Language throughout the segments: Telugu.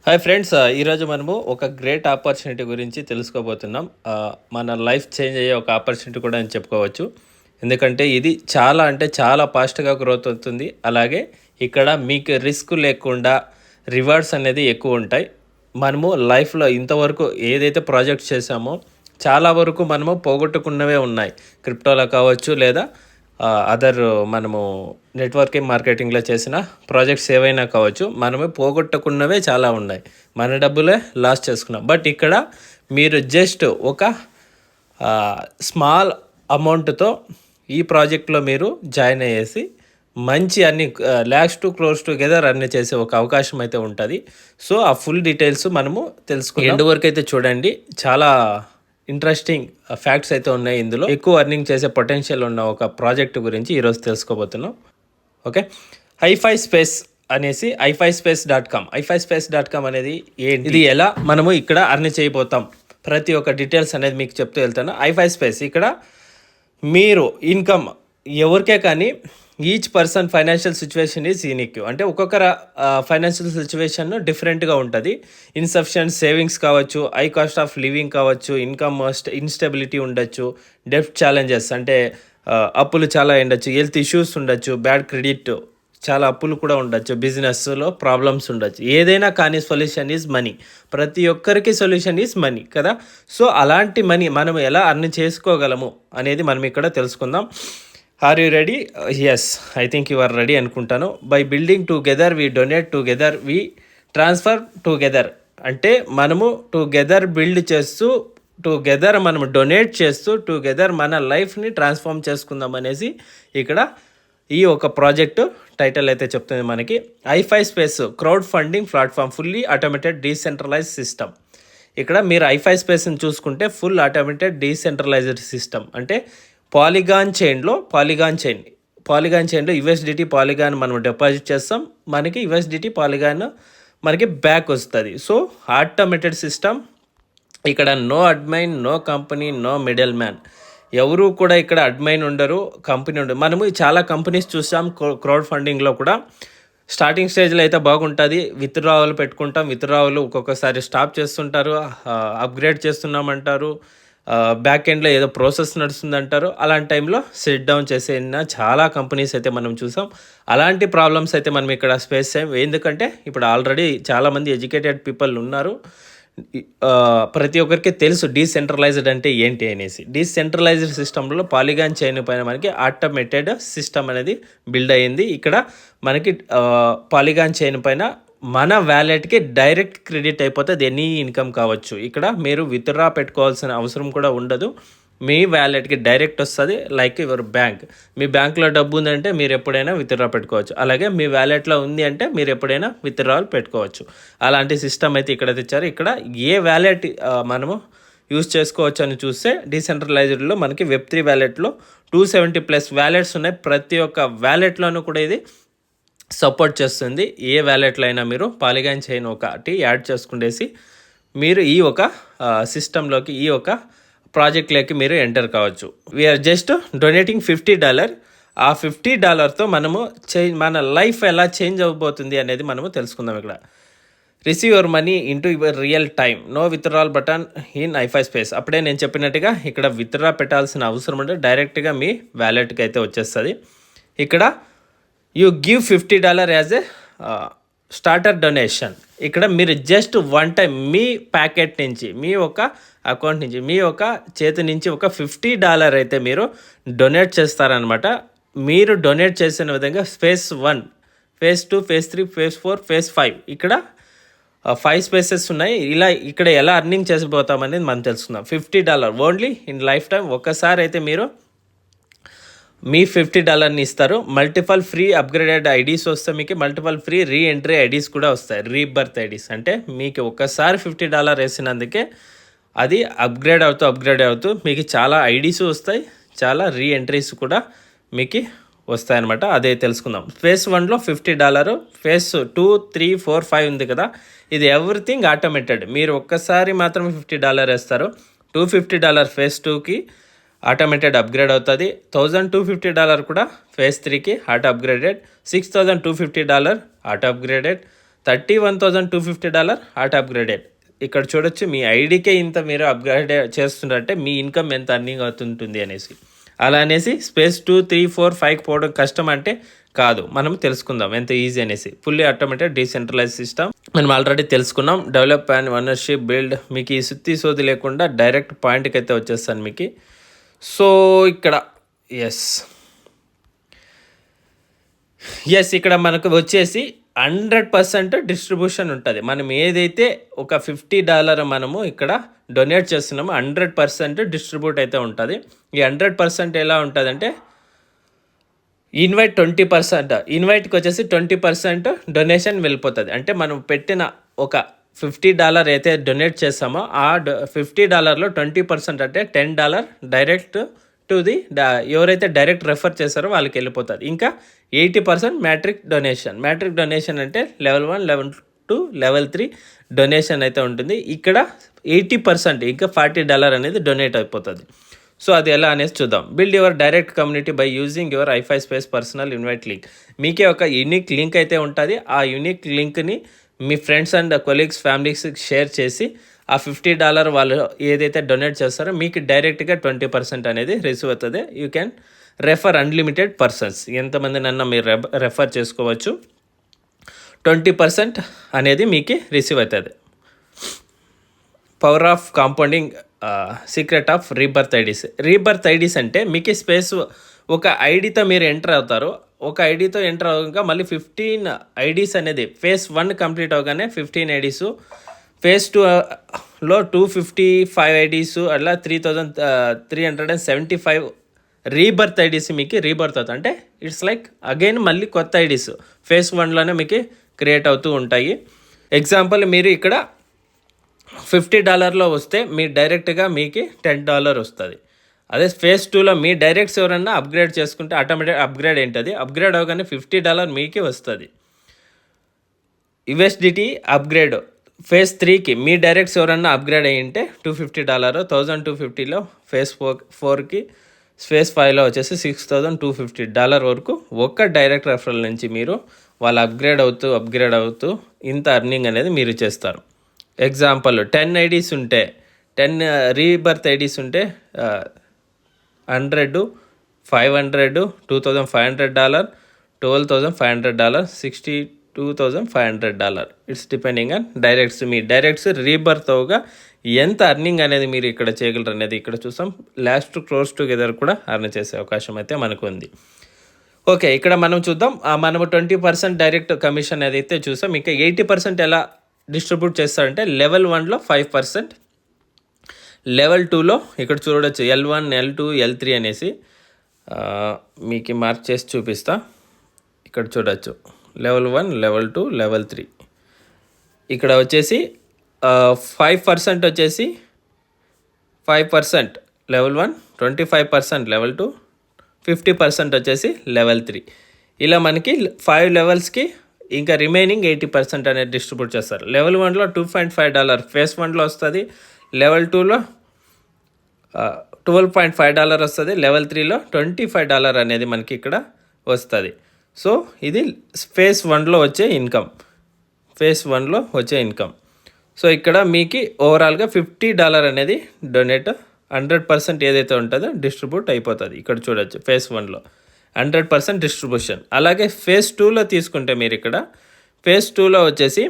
హాయ్ ఫ్రెండ్స్, ఈరోజు మనము ఒక గ్రేట్ ఆపర్చునిటీ గురించి తెలుసుకోబోతున్నాం. మన లైఫ్ చేంజ్ అయ్యే ఒక ఆపర్చునిటీ కూడా అని చెప్పుకోవచ్చు. ఎందుకంటే ఇది చాలా అంటే చాలా ఫాస్ట్గా గ్రోత్ అవుతుంది. అలాగే ఇక్కడ మీకు రిస్క్ లేకుండా రివార్డ్స్ అనేది ఎక్కువ ఉంటాయి. మనము లైఫ్లో ఇంతవరకు ఏదైతే ప్రాజెక్ట్స్ చేసామో చాలా వరకు మనము పోగొట్టుకున్నవే ఉన్నాయి. క్రిప్టోలో కావచ్చు, లేదా అదర్ మనము నెట్వర్కింగ్ మార్కెటింగ్లో చేసిన ప్రాజెక్ట్స్ ఏవైనా కావచ్చు, మనమే పోగొట్టుకున్నవే చాలా ఉన్నాయి. మన డబ్బులే లాస్ చేసుకున్నాం. బట్ ఇక్కడ మీరు జస్ట్ ఒక స్మాల్ అమౌంట్తో ఈ ప్రాజెక్ట్లో మీరు జాయిన్ అయ్యేసి మంచి అన్ని ల్యాక్స్ టు క్లోజ్ టుగెదర్ అన్ని చేసే ఒక అవకాశం అయితే ఉంటుంది. సో ఆ ఫుల్ డీటెయిల్స్ మనము తెలుసుకుందాం. ఎండ్ వరకు అయితే చూడండి. చాలా ఇంట్రెస్టింగ్ ఫ్యాక్ట్స్ అయితే ఉన్నాయి. ఇందులో ఎక్కువ ఎర్నింగ్ చేసే పొటెన్షియల్ ఉన్న ఒక ప్రాజెక్ట్ గురించి ఈరోజు తెలుసుకోబోతున్నాం. ఓకే, హైఫై స్పేస్ అనేసి ifispace.com. ifispace.com అనేది ఏంటి, ఇది ఎలా మనము ఇక్కడ అర్న్ చేయబోతాం, ప్రతి ఒక్క డీటెయిల్స్ అనేది మీకు చెప్తూ వెళ్తాను. ifispace ఇక్కడ మీరు ఇన్కమ్ ఎవరికే కానీ each person financial situation is unique. అంటే ఒక్కొక్కరు ఫైనాన్షియల్ సిచ్యువేషన్ డిఫరెంట్గా ఉంటుంది. ఇన్సఫిషియెంట్ సేవింగ్స్ కావచ్చు, హై కాస్ట్ ఆఫ్ లివింగ్ కావచ్చు, ఇన్కమ్ ఇన్స్టెబిలిటీ ఉండొచ్చు, డెఫ్ట్ ఛాలెంజెస్ అంటే అప్పులు చాలా ఉండొచ్చు, హెల్త్ ఇష్యూస్ ఉండొచ్చు, బ్యాడ్ క్రెడిట్, చాలా అప్పులు కూడా ఉండొచ్చు, బిజినెస్లో ప్రాబ్లమ్స్ ఉండొచ్చు. ఏదైనా కానీ సొల్యూషన్ ఈజ్ మనీ. ప్రతి ఒక్కరికి సొల్యూషన్ ఈజ్ మనీ కదా. సో అలాంటి మనీ మనం ఎలా అర్న్ చేసుకోగలము అనేది మనం ఇక్కడ తెలుసుకుందాం. Are you ready? Yes, I think you are ready అనుకుంటాను. By building together we donate together we transfer together. అంటే మనము టుగెదర్ బిల్డ్ చేస్తూ, టుగెదర్ మనం డొనేట్ చేస్తూ, టుగెదర్ మన లైఫ్ని ట్రాన్స్ఫార్మ్ చేసుకుందాం అనేసి ఇక్కడ ఈ ఒక ప్రాజెక్టు టైటిల్ అయితే చెప్తుంది మనకి. ifispace crowd funding platform, fully automated decentralised system. ఇక్కడ మీరు ifispaceని చూసుకుంటే ఫుల్ ఆటోమేటెడ్ డీసెంట్రలైజ్డ్ సిస్టమ్. అంటే పాలిగాన్ చైన్లో యుఎస్డిటీ పాలిగాన్ మనం డిపాజిట్ చేస్తాం, మనకి యుఎస్డిటీ పాలిగాన్ మనకి బ్యాక్ వస్తుంది. So automated system. ఇక్కడ no admin, no company, no middle man. ఎవరు కూడా ఇక్కడ అడ్మైన్ ఉండరు, కంపెనీ ఉండరు. మనము చాలా కంపెనీస్ చూసాం క్రౌడ్ ఫండింగ్లో కూడా. స్టార్టింగ్ స్టేజ్లో అయితే బాగుంటుంది, విత్డ్రావల్ పెట్టుకుంటాం, విత్డ్రావల్ ఒక్కొక్కసారి స్టాప్ చేస్తుంటారు, అప్గ్రేడ్ చేస్తున్నామంటారు, బ్యాక్ ఎండ్లో ఏదో ప్రాసెస్ నడుస్తుందంటారు. అలాంటి టైంలో సెట్ డౌన్ చేసిన చాలా కంపెనీస్ అయితే మనం చూసాం. అలాంటి ప్రాబ్లమ్స్ అయితే మనం ఇక్కడ ఫేస్ చేయం. ఎందుకంటే ఇప్పుడు ఆల్రెడీ చాలామంది ఎడ్యుకేటెడ్ పీపుల్ ఉన్నారు. ప్రతి ఒక్కరికి తెలుసు డీసెంట్రలైజ్డ్ అంటే ఏంటి అనేసి. డీసెంట్రలైజ్డ్ సిస్టంలో పాలిగాన్ చైన్ పైన మనకి ఆటోమేటెడ్ సిస్టమ్ అనేది బిల్డ్ అయ్యింది. ఇక్కడ మనకి పాలిగాన్ చైన్ పైన మన వ్యాలెట్కి డైరెక్ట్ క్రెడిట్ అయిపోతుంది. ఎనీ ఇన్కమ్ కావచ్చు. ఇక్కడ మీరు విత్డ్రా పెట్టుకోవాల్సిన అవసరం కూడా ఉండదు. మీ వ్యాలెట్కి డైరెక్ట్ వస్తుంది. Like your bank. మీ బ్యాంక్లో డబ్బు ఉందంటే మీరు ఎప్పుడైనా విత్డ్రా పెట్టుకోవచ్చు. అలాగే మీ వ్యాలెట్లో ఉంది అంటే మీరు ఎప్పుడైనా విత్డ్రాల్ పెట్టుకోవచ్చు. అలాంటి సిస్టమ్ అయితే ఇక్కడ తెచ్చారు. ఇక్కడ ఏ వ్యాలెట్ మనము యూజ్ చేసుకోవచ్చు అని చూస్తే డీసెంట్రలైజ్డ్లో మనకి వెబ్3 వ్యాలెట్లో 270+ వ్యాలెట్స్ ఉన్నాయి. ప్రతి ఒక్క వ్యాలెట్లోనూ కూడా ఇది సపోర్ట్ చేస్తుంది. ఏ వ్యాలెట్లో అయినా మీరు పాలిగాన్ చైన్ ఒకటి యాడ్ చేసుకునేసి మీరు ఈ ఒక సిస్టంలోకి, ఈ ఒక ప్రాజెక్ట్లోకి మీరు ఎంటర్ కావచ్చు. We're just donating $50. ఆ $50తో మనము మన లైఫ్ ఎలా చేంజ్ అవ్వబోతుంది అనేది మనము తెలుసుకుందాం. ఇక్కడ receive your money into your real time, no withdrawal button in ifispace. అప్పుడే నేను చెప్పినట్టుగా ఇక్కడ విత్డ్రా పెట్టాల్సిన అవసరం ఉంటే డైరెక్ట్గా మీ వ్యాలెట్కి అయితే వచ్చేస్తుంది. ఇక్కడ you give $50 as a starter donation. ఇక్కడ మీరు జస్ట్ వన్ టైం మీ ప్యాకెట్ నుంచి, మీ ఒక అకౌంట్ నుంచి, మీ ఒక చేతి నుంచి ఒక $50 అయితే మీరు డొనేట్ చేస్తారనమాట. మీరు డొనేట్ చేసిన విధంగా phase 1, phase 2, phase 3, phase 4, phase 5 ఇక్కడ 5 స్పేసెస్ ఉన్నాయి. ఇలా ఇక్కడ ఎలా అర్నింగ్ చేసిపోతామనేది మనం తెలుసుకుందాం. $50 ఓన్లీ ఇన్ లైఫ్ టైం. ఒక్కసారి అయితే మీరు మీ $50 ఇస్తారు. మల్టిపల్ ఫ్రీ అప్గ్రేడెడ్ ఐడీస్ వస్తాయి. మీకు మల్టిపల్ ఫ్రీ రీఎంట్రీ ఐడీస్ కూడా వస్తాయి, రీబర్త్ ఐడీస్. అంటే మీకు ఒక్కసారి $50 వేసినందుకే అది అప్గ్రేడ్ అవుతూ మీకు చాలా ఐడీస్ వస్తాయి, చాలా రీఎంట్రీస్ కూడా మీకు వస్తాయన్నమాట. అదే తెలుసుకుందాం. ఫేజ్ 1లో $50, ఫేజ్ 2, 3, 4, 5 ఉంది కదా. ఇది ఎవ్రీథింగ్ ఆటోమేటెడ్. మీరు ఒక్కసారి మాత్రమే $50 వేస్తారు. $250 ఫేజ్ 2కి ఆటోమేటెడ్ అప్గ్రేడ్ అవుతుంది. $1250 కూడా ఫేజ్ 3కి auto upgraded. $6250 auto upgraded. $31,250 auto upgraded. ఇక్కడ చూడొచ్చు మీ ఐడికే ఇంత మీరు అప్గ్రేడ్ చేస్తున్నారంటే మీ ఇన్కమ్ ఎంత అర్నింగ్ అవుతుంటుంది అనేసి. అలా అనేసి స్పేస్ 2, 3, 4, 5 పోవడం కష్టం అంటే కాదు, మనం తెలుసుకుందాం ఎంత ఈజీ అనేసి. ఫుల్లీ ఆటోమేటెడ్ డీసెంట్రలైజ్ సిస్టమ్ మనం ఆల్రెడీ తెలుసుకున్నాం. డెవలప్ అండ్ ఓనర్షిప్ బిల్డ్, మీకు ఈ సుత్తి సోది లేకుండా డైరెక్ట్ పాయింట్కి అయితే వచ్చేస్తాను మీకు. సో ఇక్కడ ఎస్ ఇక్కడ మనకు వచ్చేసి 100% డిస్ట్రిబ్యూషన్ ఉంటుంది. మనం ఏదైతే ఒక $50 మనము ఇక్కడ డొనేట్ చేస్తున్నామో 100% డిస్ట్రిబ్యూట్ అయితే ఉంటుంది. ఈ 100% ఎలా ఉంటుందంటే ఇన్వైట్ 20%, ఇన్వైట్కి వచ్చేసి 20% డొనేషన్ వెళ్ళిపోతుంది. అంటే మనం పెట్టిన ఒక $50 అయితే డొనేట్ చేస్తామో ఆ $50లో 20% అంటే $10 డైరెక్ట్ టు ది ఎవరైతే డైరెక్ట్ రెఫర్ చేస్తారో వాళ్ళకి వెళ్ళిపోతుంది. ఇంకా 80% మ్యాట్రిక్ డొనేషన్ అంటే లెవెల్ 1, లెవెల్ 2, లెవెల్ 3 డొనేషన్ అయితే ఉంటుంది. ఇక్కడ 80% ఇంకా $40 అనేది డొనేట్ అయిపోతుంది. సో అది ఎలా అనేసి చూద్దాం. Build your direct community by using your Ifispace personal invite link. మీకే ఒక యూనిక్ లింక్ అయితే ఉంటుంది. ఆ యూనిక్ లింక్ని మీ ఫ్రెండ్స్ అండ్ కొలీగ్స్, ఫ్యామిలీస్కి షేర్ చేసి ఆ $50 వాళ్ళు ఏదైతే డొనేట్ చేస్తారో మీకు డైరెక్ట్గా 20% అనేది రిసీవ్ అవుతుంది. You can refer unlimited persons, ఎంతమందినన్నా మీరు రెఫర్ చేసుకోవచ్చు. 20% అనేది మీకు రిసీవ్ అవుతుంది. Power of compounding, secret of rebirth IDs అంటే మీకు స్పేస్ ఒక ఐడితో మీరు ఎంటర్ అవుతారు. ఒక ఐడితో ఎంటర్ అవ్వగా మళ్ళీ 15 ఐడీస్ అనేది ఫేజ్ 1 కంప్లీట్ అవగానే 15 ఐడీస్, ఫేజ్ 2లో 255 ఐడీస్, అట్లా 3,375 రీబర్త్ ఐడీస్ మీకు రీబర్త్ అవుతాయి. అంటే ఇట్స్ లైక్ అగైన్ మళ్ళీ కొత్త ఐడీస్ ఫేజ్ 1లోనే మీకు క్రియేట్ అవుతూ ఉంటాయి. ఎగ్జాంపుల్ మీరు ఇక్కడ $50లో వస్తే మీ డైరెక్ట్గా మీకు $10 వస్తుంది. అదే ఫేజ్ 2లో మీ డైరెక్ట్స్ ఎవరన్నా అప్గ్రేడ్ చేసుకుంటే ఆటోమేటిక్ అప్గ్రేడ్ ఏంటది, అప్గ్రేడ్ అవగానే $50 మీకే వస్తుంది. USDT అప్గ్రేడ్ ఫేజ్ 3కి మీ డైరెక్ట్స్ ఎవరన్నా అప్గ్రేడ్ అయ్యింటే $250, 1,250లో ఫేజ్ 4కి, ఫేజ్ 5లో వచ్చేసి $6,250 వరకు ఒక్క డైరెక్ట్ రెఫరల్ నుంచి మీరు వాళ్ళు అప్గ్రేడ్ అవుతూ ఇంత అర్నింగ్ అనేది మీరు చేస్తారు. ఎగ్జాంపుల్ 10 ఐడీస్ ఉంటే 10 రీబర్త్ ఐడీస్ ఉంటే 100, 500, $2,500, $12,500, $62,500. It's depending on directs. మీ డైరెక్ట్స్ రీబర్త్ అవగా ఎంత అర్నింగ్ అనేది మీరు ఇక్కడ చేయగలరు అనేది ఇక్కడ చూసాం. లాస్ట్ క్లోజ్ టుగెదర్ కూడా అర్న్ చేసే అవకాశం అయితే మనకు ఉంది. ఓకే, ఇక్కడ మనం చూద్దాం. మనము 20% డైరెక్ట్ కమిషన్ ఏదైతే చూసాం, ఇంకా 80% ఎలా డిస్ట్రిబ్యూట్ చేస్తారంటే లెవెల్ 1లో 5%, లెవెల్ 2లో ఇక్కడ చూడవచ్చు L1, L2, L3 అనేసి మీకు మార్క్ చేసి చూపిస్తా. ఇక్కడ చూడవచ్చు లెవెల్ 1, లెవెల్ 2, లెవెల్ 3. ఇక్కడ వచ్చేసి 5% వచ్చేసి 5% లెవెల్ 1, 25% లెవెల్ 2, 50% వచ్చేసి లెవెల్ 3. ఇలా మనకి 5 లెవెల్స్కి ఇంకా రిమైనింగ్ 80% అనేది డిస్ట్రిబ్యూట్ చేస్తారు. లెవెల్ 1లో $2.5 ఫేజ్ 1లో వస్తుంది, లెవెల్ 2లో $12.5 వస్తుంది, లెవెల్ 3లో $25 అనేది మనకి ఇక్కడ వస్తుంది. సో ఇది ఫేజ్ 1లో వచ్చే ఇన్కమ్. సో ఇక్కడ మీకు ఓవరాల్గా $50 అనేది డొనేట్ 100% ఏదైతే ఉంటుందో డిస్ట్రిబ్యూట్ అయిపోతుంది. ఇక్కడ చూడొచ్చు ఫేజ్ 1లో 100% డిస్ట్రిబ్యూషన్. అలాగే ఫేజ్ 2లో తీసుకుంటే మీరు ఇక్కడ ఫేజ్ 2లో వచ్చేసి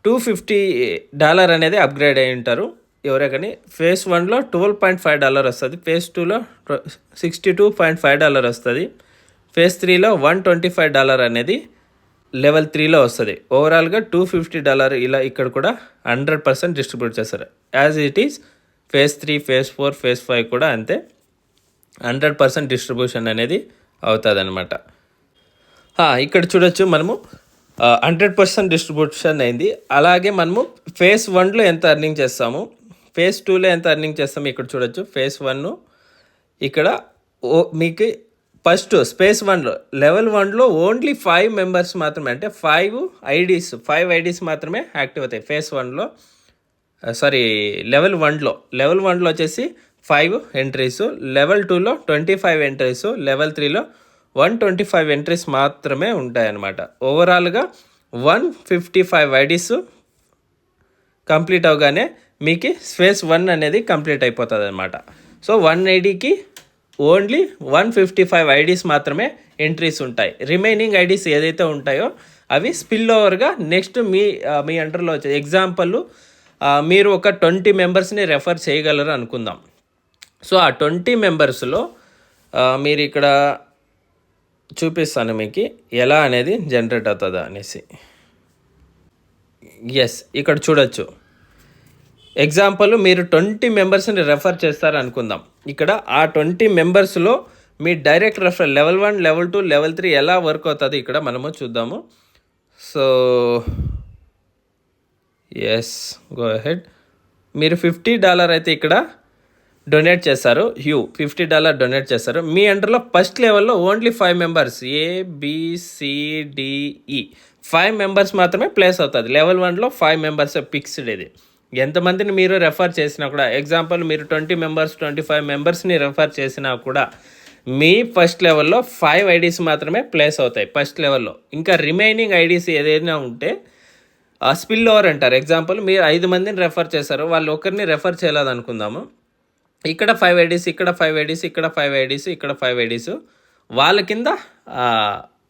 $250 అనేది అప్గ్రేడ్ అయి ఉంటారు ఎవరే కానీ. ఫేజ్ 1లో $12.5 వస్తుంది, ఫేజ్ 2లో $62.5 వస్తుంది, ఫేజ్ 3లో $125 అనేది లెవెల్ 3లో వస్తుంది. ఓవరాల్గా $250 ఇలా ఇక్కడ కూడా 100% డిస్ట్రిబ్యూట్ చేస్తారు. As it is phase 3, phase 4, phase 5 కూడా అంతే 100% డిస్ట్రిబ్యూషన్ అనేది అవుతుంది అనమాట. ఇక్కడ చూడొచ్చు మనము 100% డిస్ట్రిబ్యూషన్ అయింది. అలాగే మనము ఫేజ్ 1లో ఎంత అర్నింగ్ చేస్తాము, ఫేజ్ 2లో ఎంత అర్నింగ్ చేస్తాము ఇక్కడ చూడొచ్చు. ఫేజ్ 1 ఇక్కడ మీకు ఫస్ట్ ఫేజ్ 1లో లెవెల్ 1లో ఓన్లీ 5 మెంబర్స్ మాత్రమే, అంటే 5 ఐడీస్ మాత్రమే యాక్టివ్ అవుతాయి ఫేజ్ 1లో. లెవెల్ 1లో వచ్చేసి 5 ఎంట్రీస్, లెవెల్ 2లో 25 ఎంట్రీస్, లెవెల్ 3లో 125 ఎంట్రీస్ మాత్రమే ఉంటాయన్నమాట. ఓవరాల్గా 155 ఐడీస్ కంప్లీట్ అవగానే మీకు ఫేజ్ 1 అనేది కంప్లీట్ అయిపోతుంది అనమాట. సో 180కి ఓన్లీ 155 ఐడీస్ మాత్రమే ఎంట్రీస్ ఉంటాయి. రిమైనింగ్ ఐడీస్ ఏదైతే ఉంటాయో అవి స్పిల్ ఓవర్గా నెక్స్ట్ మీ అండర్లో వచ్చే ఎగ్జాంపుల్ మీరు ఒక 20 మెంబర్స్ని రెఫర్ చేయగలరు అనుకుందాం. సో ఆ 20 మెంబర్స్లో మీరు ఇక్కడ చూపిస్తాను మీకు ఎలా అనేది జనరేట్ అవుతుందా అనేసి. ఎస్, ఇక్కడ చూడొచ్చు. ఎగ్జాంపుల్ మీరు 20 మెంబర్స్ని రెఫర్ చేస్తారు అనుకుందాం. ఇక్కడ ఆ 20 మెంబర్స్లో మీ direct referral level 1, level 2, level 3 ఎలా వర్క్ అవుతుంది ఇక్కడ మనము చూద్దాము. So yes, go head. మీరు $50 అయితే ఇక్కడ డొనేట్ చేస్తారు. $50 డొనేట్ చేస్తారు. మీ అండర్లో ఫస్ట్ లెవెల్లో ఓన్లీ 5 మెంబర్స్ ABCDE 5 మెంబర్స్ మాత్రమే ప్లేస్ అవుతుంది. లెవెల్ 1లో 5 మెంబర్స్ ఫిక్స్డ్. ఇది ఎంతమందిని మీరు రెఫర్ చేసినా కూడా, ఎగ్జాంపుల్ మీరు 20 మెంబర్స్ 25 మెంబర్స్ని రెఫర్ చేసినా కూడా మీ ఫస్ట్ లెవెల్లో 5 ఐడీస్ మాత్రమే ప్లేస్ అవుతాయి ఫస్ట్ లెవెల్లో. ఇంకా రిమైనింగ్ ఐడీస్ ఏదైనా ఉంటే స్పిల్ ఓవర్ అంటారు. ఎగ్జాంపుల్ మీరు 5 మందిని రెఫర్ చేశారు, వాళ్ళు ఒకరిని రెఫర్ చేయలేదు అనుకుందాము. ఇక్కడ 5 ఐడీస్, ఇక్కడ 5 ఐడీస్, ఇక్కడ 5 ఐడీస్, ఇక్కడ 5 ఐడీస్ వాళ్ళ కింద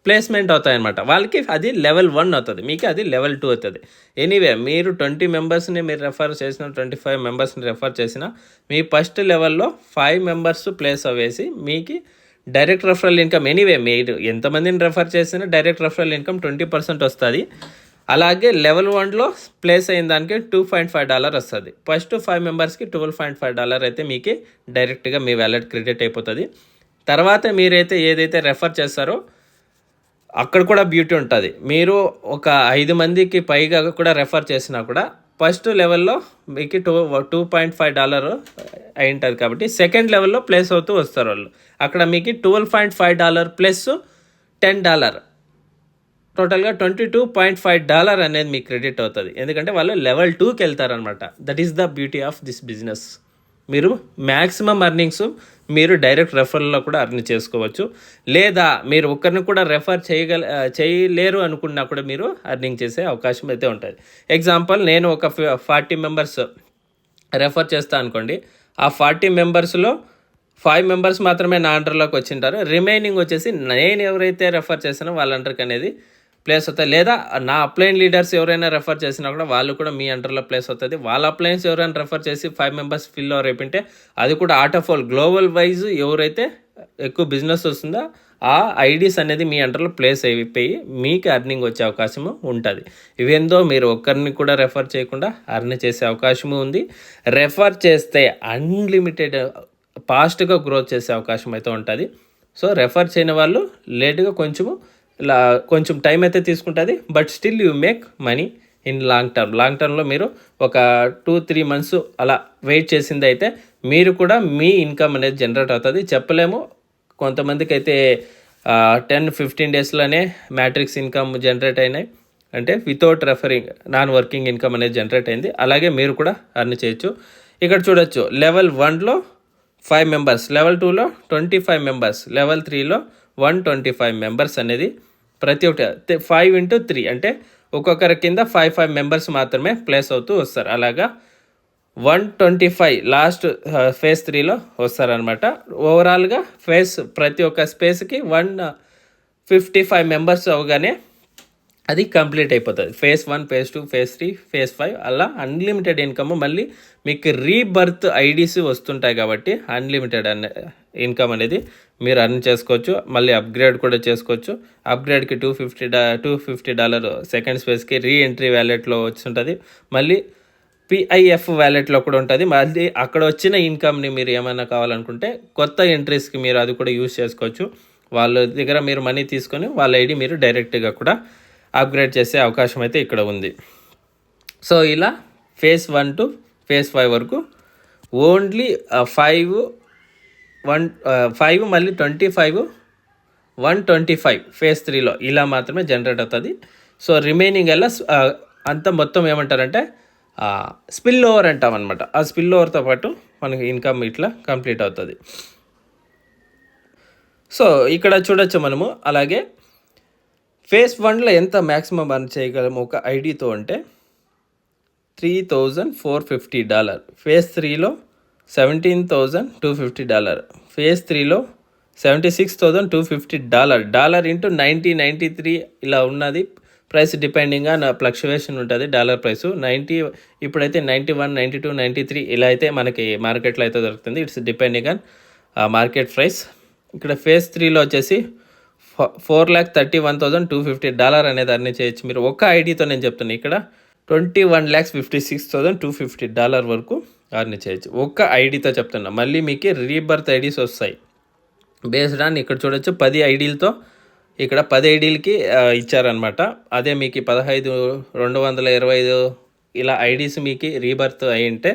ప్లేస్మెంట్ అవుతాయన్నమాట. వాళ్ళకి అది లెవెల్ 1 అవుతుంది, మీకు అది లెవెల్ 2 అవుతుంది. ఎనీవే మీరు 20 మెంబర్స్ని మీరు రెఫర్ చేసిన, 25 మెంబర్స్ని రెఫర్ చేసిన, మీ ఫస్ట్ లెవెల్లో 5 మెంబర్స్ ప్లేస్ అవ్వేసి మీకు డైరెక్ట్ రెఫరల్ ఇన్కమ్, ఎనీవే మీరు ఎంతమందిని రెఫర్ చేసినా డైరెక్ట్ రెఫరల్ ఇన్కమ్ 20% వస్తుంది. అలాగే లెవెల్ 1లో ప్లేస్ అయిన దానికి $2.5 వస్తుంది. ఫస్ట్ 5 మెంబర్స్కి $12.5 అయితే మీకు డైరెక్ట్గా మీ వ్యాలెట్ క్రెడిట్ అయిపోతుంది. తర్వాత మీరైతే ఏదైతే రెఫర్ చేస్తారో అక్కడ కూడా బ్యూటీ ఉంటుంది. మీరు ఒక 5 మందికి పైగా కూడా రెఫర్ చేసినా కూడా ఫస్ట్ లెవెల్లో మీకు $2.5 అయి ఉంటుంది. కాబట్టి సెకండ్ లెవెల్లో ప్లేస్ అవుతూ వస్తారు వాళ్ళు. అక్కడ మీకు $12.5 ప్లస్ $10, టోటల్గా $22.5 అనేది మీకు క్రెడిట్ అవుతుంది. ఎందుకంటే వాళ్ళు లెవెల్ 2కి వెళ్తారనమాట. That is the beauty of this business. మీరు మ్యాక్సిమం అర్నింగ్స్ మీరు డైరెక్ట్ రెఫరల్లో కూడా అర్న్ చేసుకోవచ్చు. లేదా మీరు ఒకరిని కూడా రెఫర్ చేయలేరు అనుకున్నా కూడా మీరు అర్నింగ్ చేసే అవకాశం అయితే ఉంటుంది. ఎగ్జాంపుల్ నేను ఒక 40 మెంబర్స్ రెఫర్ చేస్తా అనుకోండి. ఆ 40 మెంబర్స్లో 5 మెంబర్స్ మాత్రమే నా అండర్లోకి వచ్చింటారు. రిమైనింగ్ వచ్చేసి నేను ఎవరైతే రెఫర్ చేసానో వాళ్ళ అండర్కి అనేది ప్లేస్ అవుతాయి. లేదా నా అప్లైన్ లీడర్స్ ఎవరైనా రెఫర్ చేసినా కూడా వాళ్ళు కూడా మీ అండర్లో ప్లేస్ అవుతుంది. వాళ్ళ అప్లైన్స్ ఎవరైనా రెఫర్ చేసి 5 మెంబర్స్ ఫిల్ ఓవర్ అయిపోయింటే అది కూడా art of all global wise ఎవరైతే ఎక్కువ బిజినెస్ వస్తుందో ఆ ఐడీస్ అనేది మీ అండర్లో ప్లేస్ అయిపోయి మీకు అర్నింగ్ వచ్చే అవకాశము ఉంటుంది. ఇవేందో మీరు ఒక్కరిని కూడా రెఫర్ చేయకుండా అర్న్ చేసే అవకాశము ఉంది. రెఫర్ చేస్తే అన్లిమిటెడ్ ఫాస్ట్గా గ్రోత్ చేసే అవకాశం అయితే ఉంటుంది. సో రెఫర్ చేయని వాళ్ళు లేట్గా కొంచెం టైం అయితే తీసుకుంటుంది. But still you make money in long టర్మ్లో మీరు ఒక 2-3 మంత్స్ అలా వెయిట్ చేసింది అయితే మీరు కూడా మీ ఇన్కమ్ అనేది జనరేట్ అవుతుంది. చెప్పలేము, కొంతమందికి అయితే 10-15 డేస్లోనే మ్యాట్రిక్స్ ఇన్కమ్ జనరేట్ అయినాయి. అంటే without referring non working income అనేది జనరేట్ అయింది. అలాగే మీరు కూడా అర్న్ చేయొచ్చు. ఇక్కడ చూడొచ్చు, లెవెల్ 1లో 5 మెంబర్స్, లెవెల్ 2లో 25 మెంబర్స్, లెవెల్ 3లో 125 మెంబర్స్ అనేది ప్రతి ఒక్కటి 5x3 అంటే ఒక్కొక్కరి కింద 5 మెంబర్స్ మాత్రమే ప్లేస్ అవుతూ వస్తారు. అలాగా 125 లాస్ట్ ఫేజ్ 3లో వస్తారనమాట. ఓవరాల్గా ప్రతి ఒక్క స్పేస్కి 155 మెంబర్స్ అవగానే అది కంప్లీట్ అయిపోతుంది. ఫేజ్ 1, ఫేజ్ 2, ఫేజ్ 3, ఫేజ్ 5 అలా అన్లిమిటెడ్ ఇన్కమ్. మళ్ళీ మీకు రీబర్త్ ఐడీస్ వస్తుంటాయి కాబట్టి అన్లిమిటెడ్ ఇన్కమ్ అనేది మీరు అర్న్ చేసుకోవచ్చు. మళ్ళీ అప్గ్రేడ్ కూడా చేసుకోవచ్చు. అప్గ్రేడ్కి $250 సెకండ్ స్పేస్కి రీఎంట్రీ వ్యాలెట్లో వస్తుంటుంది. మళ్ళీ PIF వ్యాలెట్లో కూడా ఉంటుంది. మళ్ళీ అక్కడ వచ్చిన ఇన్కమ్ని మీరు ఏమైనా కావాలనుకుంటే కొత్త ఎంట్రీస్కి మీరు అది కూడా యూజ్ చేసుకోవచ్చు. వాళ్ళ దగ్గర మీరు మనీ తీసుకొని వాళ్ళ ఐడి మీరు డైరెక్ట్గా కూడా అప్గ్రేడ్ చేసే అవకాశం అయితే ఇక్కడ ఉంది. సో ఇలా ఫేజ్ 1 to ఫేజ్ 5 వరకు ఓన్లీ 5 మళ్ళీ 25, 125 ఫేజ్ 3లో ఇలా మాత్రమే జనరేట్ అవుతుంది. సో రిమైనింగ్ ఎలా అంతా మొత్తం ఏమంటారంటే స్పిల్ ఓవర్ అంటాం అనమాట. ఆ స్పిల్ ఓవర్తో పాటు మనకి ఇన్కమ్ ఇట్లా కంప్లీట్ అవుతుంది. సో ఇక్కడ చూడొచ్చు మనము. అలాగే ఫేజ్ 1లో ఎంత మ్యాక్సిమం అర్న్ చేయగలము ఒక ఐడితో అంటే $3,450. ఫేజ్ 3లో $17,250. ఫేజ్ 3లో $76,250. డాలర్ ఇంటూ 90 93 ఇలా ఉన్నది ప్రైస్, డిపెండింగ్ ఆన్ ఫ్లక్చువేషన్ ఉంటుంది డాలర్ ప్రైస్. 90 ఇప్పుడైతే 91 92 93 ఇలా అయితే మనకి మార్కెట్లో అయితే దొరుకుతుంది. It's depending on market price. ఇక్కడ ఫేజ్ 3లో వచ్చేసి $4,31,250 అనేది అర్న్ చేయొచ్చు మీరు ఒక ఐడితో. నేను చెప్తున్నాను ఇక్కడ $21,56,250 వరకు అర్న్ చేయొచ్చు ఒక్క ఐడితో చెప్తున్నా. మళ్ళీ మీకు రీబర్త్ ఐడీస్ వస్తాయి బేస్డ్ ఆన్ ఇక్కడ చూడొచ్చు 10 ఐడీలతో ఇక్కడ 10 ఐడీలకి ఇచ్చారనమాట. అదే మీకు 15,225 ఇలా ఐడీస్ మీకు రీబర్త్ అయి ఉంటే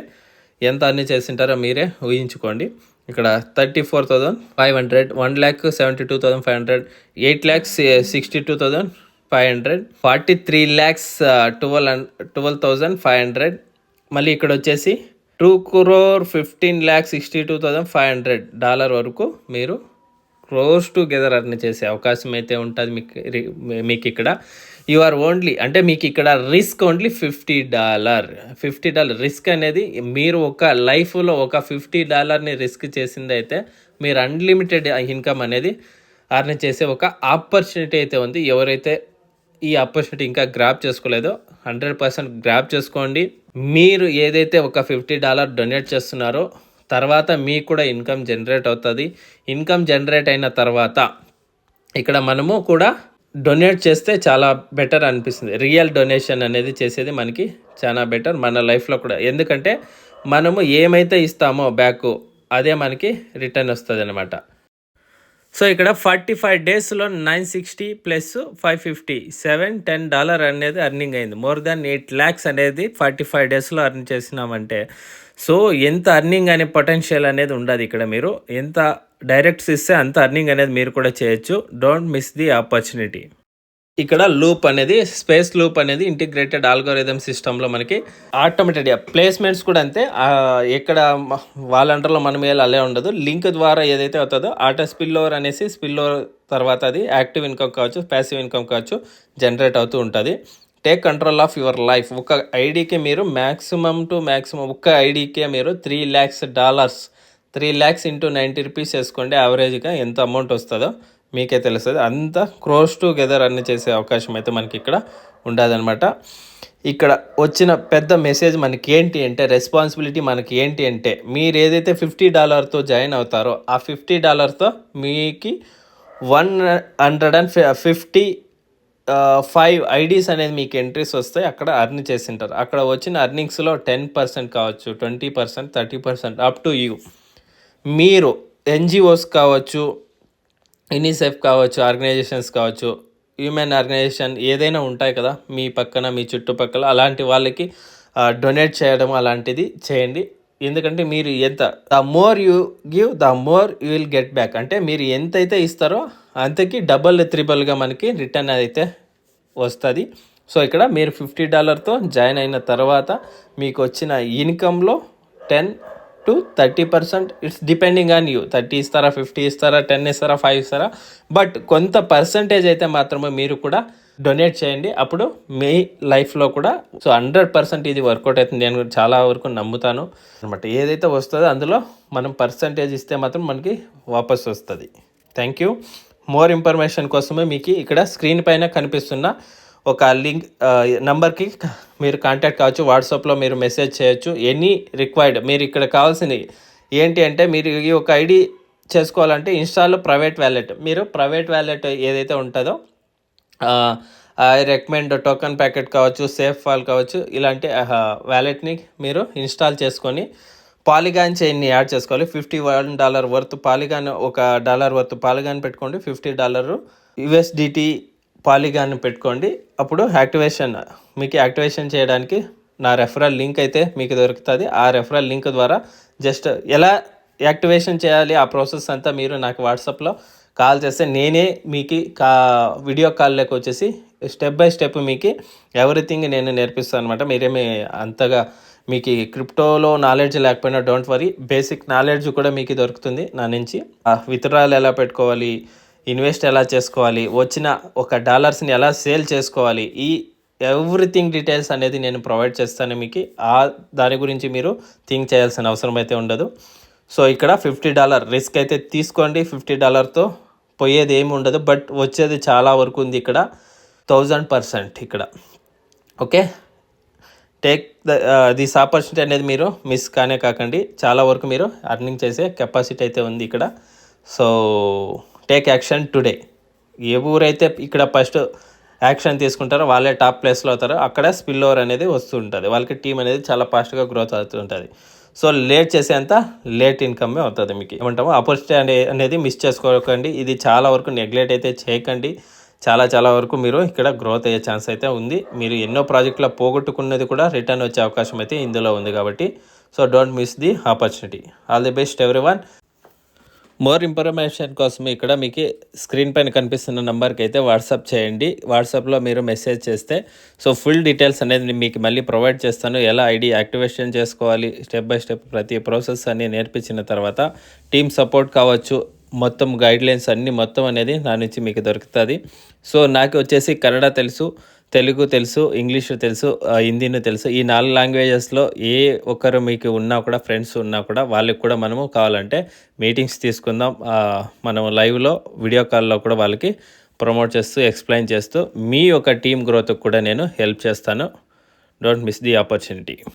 ఎంత అర్న్ చేసింటారో మీరే ఊహించుకోండి. ఇక్కడ 34,500, 1,72,500, 8,62,500, 43,12,500. మళ్ళీ ఇక్కడ వచ్చేసి $2,15,62,500 వరకు మీరు క్లోజ్ టుగెదర్ అర్న్ చేసే అవకాశం అయితే ఉంటుంది మీకు ఇక్కడ. యు ఆర్ ఓన్లీ అంటే మీకు ఇక్కడ రిస్క్ ఓన్లీ $50 రిస్క్ అనేది. మీరు ఒక లైఫ్లో ఒక $50ని రిస్క్ చేసింది అయితే మీరు అన్లిమిటెడ్ ఇన్కమ్ అనేది అర్న్ చేసే ఒక ఆపర్చునిటీ అయితే ఉంది. ఎవరైతే ఈ ఆపర్చునిటీ ఇంకా గ్రాప్ చేసుకోలేదో 100% గ్రాప్ చేసుకోండి. మీరు ఏదైతే ఒక $50 డొనేట్ చేస్తున్నారో తర్వాత మీకు కూడా ఇన్కమ్ జనరేట్ అవుతుంది. ఇన్కమ్ జనరేట్ అయిన తర్వాత ఇక్కడ మనము కూడా డొనేట్ చేస్తే చాలా బెటర్ అనిపిస్తుంది. రియల్ డొనేషన్ అనేది చేసేది మనకి చాలా బెటర్ మన లైఫ్లో కూడా. ఎందుకంటే మనము ఏమైతే ఇస్తామో బ్యాక్ అదే మనకి రిటర్న్ వస్తుంది అనమాట. సో ఇక్కడ 45 డేస్లో 960 ప్లస్ 550 $710 అనేది అర్నింగ్ అయింది. మోర్ దాన్ 8 lakhs అనేది 45 డేస్లో అర్న్ చేసినామంటే సో ఎంత అర్నింగ్ అనే పొటెన్షియల్ అనేది ఉండదు. ఇక్కడ మీరు ఎంత డైరెక్ట్స్ ఇస్తే అంత అర్నింగ్ అనేది మీరు కూడా చేయొచ్చు. Don't miss the opportunity. ఇక్కడ లూప్ అనేది స్పేస్ లూప్ అనేది ఇంటిగ్రేటెడ్ ఆల్గోరిథం సిస్టంలో మనకి ఆటోమేటెడ్గా ప్లేస్మెంట్స్ కూడా అంతే. ఎక్కడ వాళ్ళ అండర్లో మనం అలా ఉండదు. లింక్ ద్వారా ఏదైతే అవుతుందో ఆటో స్పిల్ ఓవర్ అనేసి స్పిల్ ఓవర్ తర్వాత అది యాక్టివ్ ఇన్కమ్ కావచ్చు ప్యాసివ్ ఇన్కమ్ కావచ్చు జనరేట్ అవుతూ ఉంటుంది. Take control of your life. ఒక ఐడికి మీరు మ్యాక్సిమం ఒక్క ఐడికే మీరు $3 lakhs 3 lakhs ఇంటూ 90 రూపీస్ వేసుకోండి. యావరేజ్గా ఎంత అమౌంట్ వస్తుందో మీకే తెలుస్తుంది. అంత క్లోజ్ టుగెదర్ అన్ని చేసే అవకాశం అయితే మనకి ఇక్కడ ఉండదన్నమాట. ఇక్కడ వచ్చిన పెద్ద మెసేజ్ మనకి ఏంటి అంటే రెస్పాన్సిబిలిటీ మనకి ఏంటి అంటే మీరు ఏదైతే $50తో జాయిన్ అవుతారో ఆ $50తో మీకు 155 ఐడీస్ అనేది మీకు ఎంట్రీస్ వస్తాయి. అక్కడ అర్న్ చేసింటారు. అక్కడ వచ్చిన అర్నింగ్స్లో 10% కావచ్చు 20% 30% అప్ టు యూ. మీరు ఎన్జిఓస్ కావచ్చు యూనిసెఫ్ కావచ్చు ఆర్గనైజేషన్స్ కావచ్చు హ్యూమన్ ఆర్గనైజేషన్ ఏదైనా ఉంటాయి కదా మీ పక్కన మీ చుట్టుపక్కల అలాంటి వాళ్ళకి డొనేట్ చేయడం అలాంటిది చేయండి. ఎందుకంటే మీరు ఎంత the more you give the more you will get back. అంటే మీరు ఎంతైతే ఇస్తారో అంతకి డబల్ త్రిబుల్గా మనకి రిటర్న్ అయితే వస్తుంది. సో ఇక్కడ మీరు $50తో జాయిన్ అయిన తర్వాత మీకు వచ్చిన ఇన్కంలో 10 to 30% it's depending on you. 30 ఇస్తారా 50 ఇస్తారా 10 ఇస్తారా 5 ఇస్తారా బట్ కొంత పర్సంటేజ్ అయితే మాత్రమే మీరు కూడా డొనేట్ చేయండి. అప్పుడు మీ లైఫ్లో కూడా సో 100% ఇది వర్కౌట్ అవుతుంది. నేను చాలా వరకు నమ్ముతాను అనమాట. ఏదైతే వస్తుందో అందులో మనం పర్సంటేజ్ ఇస్తే మాత్రం మనకి వాపస్ వస్తుంది. Thank you. మోర్ ఇన్ఫర్మేషన్ కోసమే మీకు ఇక్కడ స్క్రీన్ పైన కనిపిస్తున్న ఒక లింక్ నంబర్కి మీరు కాంటాక్ట్ కావచ్చు. వాట్సాప్లో మీరు మెసేజ్ చేయొచ్చు. ఎనీ రిక్వైర్డ్ మీరు ఇక్కడ కావాల్సింది ఏంటి అంటే మీరు ఈ ఒక ఐడి చేసుకోవాలంటే ఇన్స్టాల్లో ప్రైవేట్ వ్యాలెట్ మీరు ప్రైవేట్ వ్యాలెట్ ఏదైతే ఉంటుందో ఐ రికమెండ్ టోకెన్ ప్యాకెట్ కావచ్చు సేఫ్ ఫాల్ కావచ్చు ఇలాంటి వ్యాలెట్ని మీరు ఇన్స్టాల్ చేసుకొని పాలిగాన్ చైన్ని యాడ్ చేసుకోవాలి. $51 వర్త్ పాలిగాన్ ఒక $1 వర్త్ పాలిగాన్ పెట్టుకోండి. $50 USDT పాలిగాన్ పెట్టుకోండి. అప్పుడు మీకు యాక్టివేషన్ చేయడానికి నా రెఫరల్ లింక్ అయితే మీకు దొరుకుతుంది. ఆ రెఫరల్ లింక్ ద్వారా జస్ట్ ఎలా యాక్టివేషన్ చేయాలి ఆ ప్రాసెస్ అంతా మీరు నాకు వాట్సాప్లో కాల్ చేస్తే నేనే మీకు వీడియో కాల్లోకి వచ్చేసి స్టెప్ బై స్టెప్ మీకు ఎవ్రీథింగ్ నేను నేర్పిస్తాను అనమాట. మీరేమి అంతగా మీకు క్రిప్టోలో నాలెడ్జ్ లేకపోయినా డోంట్ వరీ, బేసిక్ నాలెడ్జ్ కూడా మీకు దొరుకుతుంది నా నుంచి. విత్డ్రాల్ ఎలా పెట్టుకోవాలి, ఇన్వెస్ట్ ఎలా చేసుకోవాలి, వచ్చిన ఒక డాలర్స్ని ఎలా సేల్ చేసుకోవాలి, ఈ ఎవ్రీథింగ్ డీటెయిల్స్ అనేది నేను ప్రొవైడ్ చేస్తాను మీకు. దాని గురించి మీరు థింక్ చేయాల్సిన అవసరం అయితే ఉండదు. సో ఇక్కడ $50 రిస్క్ అయితే తీసుకోండి. $50తో పోయేది ఏమి ఉండదు, బట్ వచ్చేది చాలా వరకు ఉంది ఇక్కడ 1000% ఇక్కడ. ఓకే, టేక్ దిస్ ఆపర్చునిటీ అనేది మీరు మిస్ కాకండి. చాలా వరకు మీరు అర్నింగ్ చేసే కెపాసిటీ అయితే ఉంది ఇక్కడ. So take action today. ఏ ఊరైతే ఇక్కడ ఫస్ట్ యాక్షన్ తీసుకుంటారో వాళ్ళే టాప్ ప్లేస్లో అవుతారో అక్కడ స్పిల్ ఓవర్ అనేది వస్తూ ఉంటుంది. వాళ్ళకి టీం అనేది చాలా ఫాస్ట్గా గ్రోత్ అవుతుంటుంది. సో లేట్ చేసేంత లేట్ ఇన్కమ్ అవుతుంది మీకు. ఏమంటామో ఆపర్చునిటీ అనేది మిస్ చేసుకోకండి. ఇది చాలా వరకు నెగ్లెక్ట్ అయితే చేయకండి. చాలా వరకు మీరు ఇక్కడ గ్రోత్ అయ్యే ఛాన్స్ అయితే ఉంది. మీరు ఎన్నో ప్రాజెక్టులో పోగొట్టుకున్నది కూడా రిటర్న్ వచ్చే అవకాశం అయితే ఇందులో ఉంది కాబట్టి so don't miss the opportunity. All the best everyone. More information కోసం ఇక్కడ మీకు స్క్రీన్ పైన కనిపిస్తున్న నెంబర్కి అయితే వాట్సాప్ చేయండి. వాట్సాప్లో మీరు మెసేజ్ చేస్తే సో ఫుల్ డీటెయిల్స్ అనేది మీకు మళ్ళీ ప్రొవైడ్ చేస్తాను. ఎలా ఐడి యాక్టివేషన్ చేసుకోవాలి, స్టెప్ బై స్టెప్ ప్రతి ప్రాసెస్ అన్ని నేర్పించిన తర్వాత టీమ్ సపోర్ట్ కావచ్చు, మొత్తం గైడ్లైన్స్ అన్నీ మొత్తం అనేది నా నుంచి మీకు దొరుకుతుంది. సో నాకు వచ్చేసి కన్నడ తెలుసు, తెలుగు తెలుసు, ఇంగ్లీషు తెలుసు, హిందీను తెలుసు. ఈ 4 లాంగ్వేజెస్లో ఏ ఒక్కరు మీకు ఉన్నా కూడా, ఫ్రెండ్స్ ఉన్నా కూడా వాళ్ళకి కూడా మనము కావాలంటే మీటింగ్స్ తీసుకుందాం. మనం లైవ్లో వీడియో కాల్లో కూడా వాళ్ళకి ప్రమోట్ చేస్తూ ఎక్స్ప్లెయిన్ చేస్తూ మీ యొక్క టీమ్ గ్రోత్కి కూడా నేను హెల్ప్ చేస్తాను. Don't miss the opportunity.